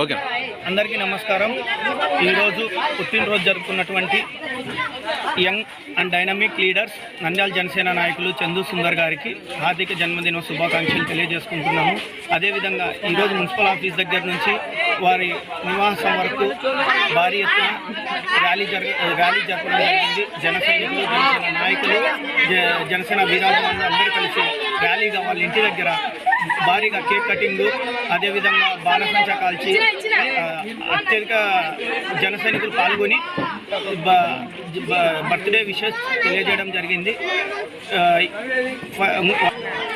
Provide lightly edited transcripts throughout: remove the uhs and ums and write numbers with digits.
Okay, అందరికీ నమస్కారం. ఈరోజు పుట్టినరోజు జరుపుకున్నటువంటి young and dynamic leaders Nandyal Janasena నాయకులు చందు సుందర్ గారికి హార్దిక జన్మదిన శుభాకాంక్షలు తెలియజేసుకుంటున్నాము. అదేవిధంగా ఈరోజు మున్సిపల్ ఆఫీస్ దగ్గర నుంచి వారి నివాసం వరకు భారీ ఎత్తున ర్యాలీ జరపడం జరిగింది. జన సైనికులు, జనసేన నాయకులు, జనసేన వీరాభిమానులు అందరూ కలిసి ర్యాలీగా వాళ్ళ ఇంటి దగ్గర భారీగా కేక్ కటింగ్, అదేవిధంగా బాణసంచా కాల్చి అత్యధిక జన సైనికులు పాల్గొని బర్త్డే విషెస్ తెలియజేయడం జరిగింది.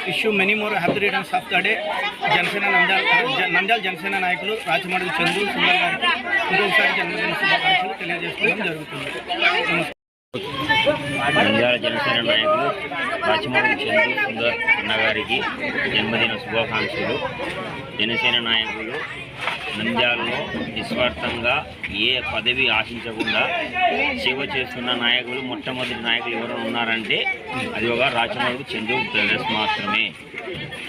Wish you many more happy returns of the day. Janasena Nandyal Janasena నాయకులు రాచమడుగు చందు సుందర్ గారికి ఇంకొకసారి జన్మదిన శుభాకాంక్షలు తెలియజేసుకోవడం జరుగుతుంది. నంద్యాల జనసేన నాయకులు రాచమడుగు చందు సుందర్ అన్నగారికి జన్మదిన శుభాకాంక్షలు. జనసేన నాయకులు నంద్యాలలో నిస్వార్థంగా ఏ పదవి ఆశించకుండా సేవ చేస్తున్న నాయకులు, మొట్టమొదటి నాయకులు ఎవరైనా ఉన్నారంటే అది ఒక రాచమడుగు చందు బ్రదర్స్ మాత్రమే.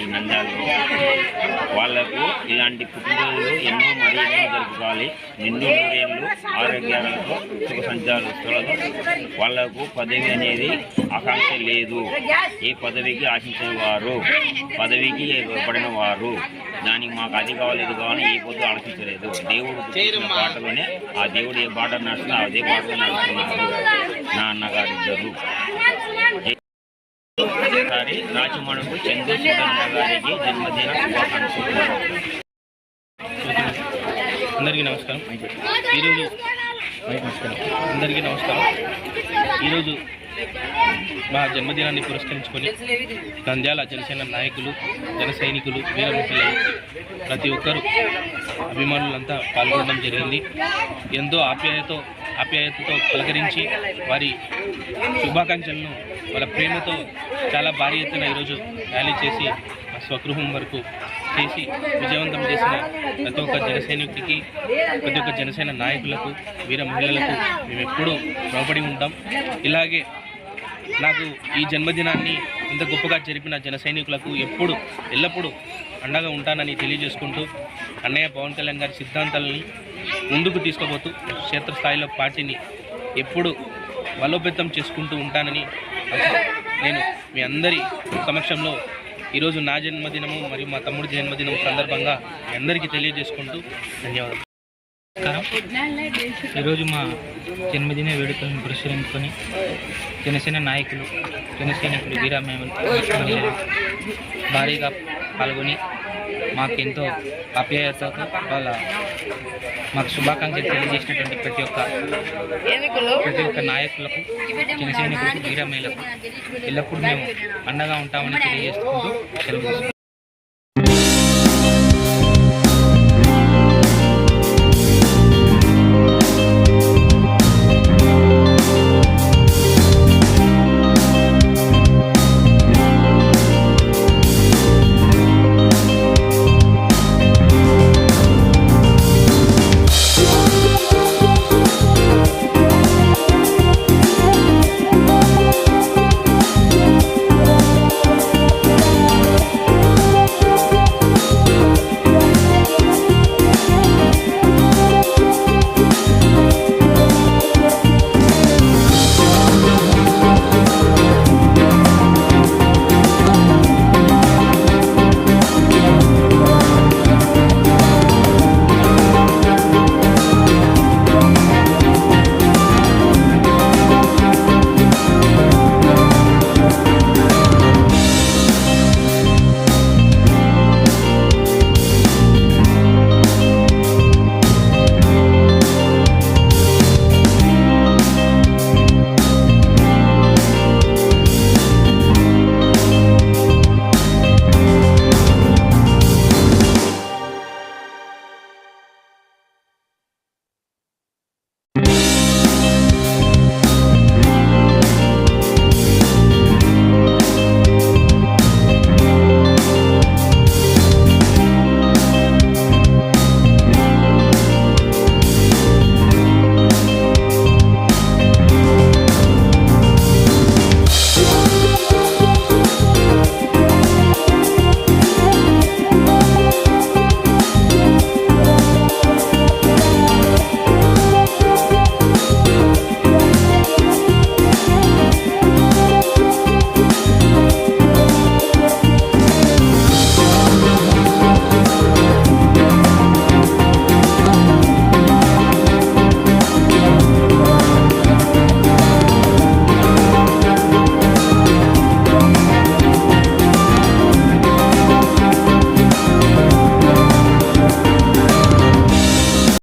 ఈ నంద్యాలలో వాళ్లకు ఇలాంటి పుట్టినరోజులు ఎన్నో జరుపుకోవాలి. నిండు నూరేళ్ళు ఆరోగ్యాలతో సుఖ సంచారాలతో వాళ్లకు పదవి అనేది ఆకాంక్ష లేదు. ఏ పదవికి ఆశించిన వారు, పదవికి పడిన వారు దానికి మాకు అది కావాలి ఇది కావాలి ఏ పొద్దు ఆలోచించలేదు. దేవుడు చేసిన బాటలోనే ఆ దేవుడు ఏ బాట నడుస్తున్నా అదే బాటలో నడుస్తున్నారు నా అన్నగారు ఇద్దరు. ఒకసారి రాచమడుగు చందు సుందర్ గారికి జన్మదిన శుభాకాంక్షలు. అందరికీ నమస్కారం. ఈరోజు మా జన్మదినాన్ని పురస్కరించుకొని నంద్యాల జనసేన నాయకులు, జన సైనికులు, వీర మహిళలు ప్రతి ఒక్కరూ అభిమానులంతా పాల్గొనడం జరిగింది. ఎంతో ఆప్యాయతతో పలకరించి వారి శుభాకాంక్షలను వాళ్ళ ప్రేమతో చాలా భారీ ఎత్తున ఈరోజు ర్యాలీ చేసి స్వగృహం వరకు చేసి విజయవంతం చేసిన ప్రతి ఒక్క జన సైనికుడికి, ప్రతి ఒక్క జనసేన నాయకులకు, వీర మహిళలకు మేము ఎప్పుడూ రుణపడి ఉంటాం. ఇలాగే నాకు ఈ జన్మదినాన్ని ఇంత గొప్పగా జరిపిన జన సైనికులకు ఎల్లప్పుడూ అండగా ఉంటానని తెలియజేసుకుంటూ అన్నయ్య పవన్ కళ్యాణ్ గారి సిద్ధాంతాలని ముందుకు తీసుకుపోతూ క్షేత్రస్థాయిలో పార్టీని ఎప్పుడు బలోపేతం చేసుకుంటూ ఉంటానని నేను మీ అందరి సమక్షంలో ఈరోజు నా జన్మదినము మరియు మా తమ్ముడి జన్మదినం సందర్భంగా మీ అందరికీ తెలియజేసుకుంటూ ధన్యవాదాలు. ఈరోజు మా జన్మదిన వేడుకలను పురస్కరించుకొని జనసేన నాయకులు, జనసైనికులు, వీరాభిమానులు భారీగా పాల్గొని మాకెంతో ఆప్యాయతతో మాకు శుభాకాంక్షలు తెలియజేసినటువంటి ప్రతి ఒక్క నాయకులకు, జనసైనికులకు, వీరామహిళలకు ఎల్లప్పుడూ మేము అండగా ఉంటామని తెలియజేసుకుంటూ సెలవు.